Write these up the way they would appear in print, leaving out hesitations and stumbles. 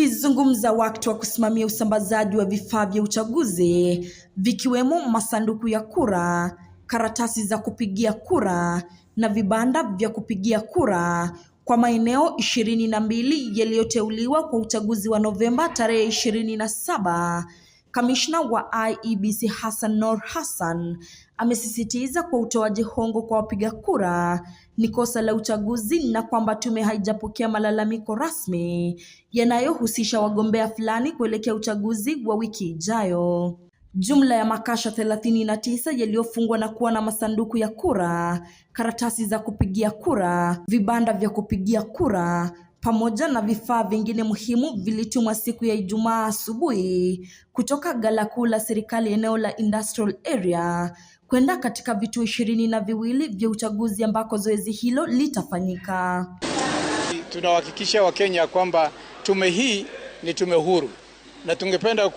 Akizungumza wakati wa kusimamia usambazaji wa vifaa vya uchaguzi vikiwemo masanduku ya kura, karatasi za kupigia kura na vibanda vya kupigia kura kwa maeneo 22 yaliyoteuliwa kwa uchaguzi wa Novemba tarehe 27, Kamishna wa IEBC Hassan Noor Hassan amesisitiza kwa utoaji hongo kwa wapiga kura ni kosa la uchaguzi na kwamba tume haijapokea malalamiko rasmi yanayohusisha wagombea fulani kuelekea uchaguzi wa wiki ijayo. Jumla ya makasha 39 yaliyofungwa na kuwa na masanduku ya kura, karatasi za kupigia kura, vibanda vya kupigia kura pamoja na vifaa vingine muhimu vilitumwa siku ya Ijumaa asubuhi kutoka ghala kuu la serikali eneo la Industrial Area kwenda katika vituo 22 vya uchaguzi ambako zoezi hilo litafanyika. Tunahakikisha Wakenya kwamba tume hii ni tume huru na tungependa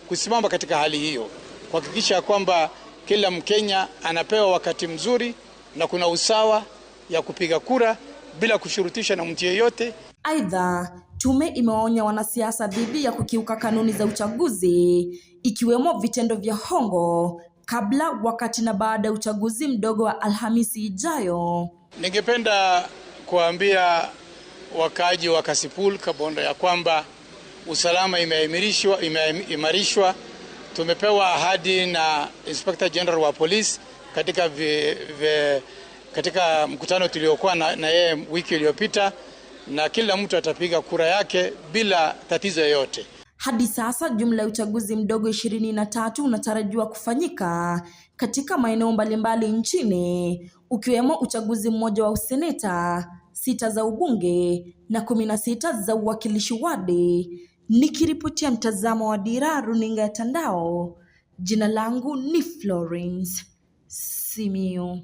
kusimama katika hali hiyo, kuhakikisha kwamba kila Mkenya anapewa wakati mzuri na kuna usawa ya kupiga kura bila kushurutisha na mtu yeyote. Aidha, tume imewaonya wanasiasa dhidi ya kukiuka kanuni za uchaguzi ikiwemo vitendo vya hongo kabla, wakati na baada ya uchaguzi mdogo wa Alhamisi ijayo. Ningependa kuambia wakaaji wa Kasipul, Kabondo ya kwamba usalama imeimarishwa. Tumepewa ahadi na Inspector General wa Police katika mkutano tuliokuwa na yeye wiki iliyopita, na kila mtu atapiga kura yake bila tatizo yoyote. Hadi sasa jumla ya uchaguzi mdogo 23 unatarajiwa kufanyika katika maeneo mbalimbali nchini, ukiwemo uchaguzi mmoja wa useneta, 6 za ubunge na 16 za uwakilishi wadi. Nikiripotia mtazamo wa Dira Runinga ya Tandao, jina langu ni Florence Simiyu.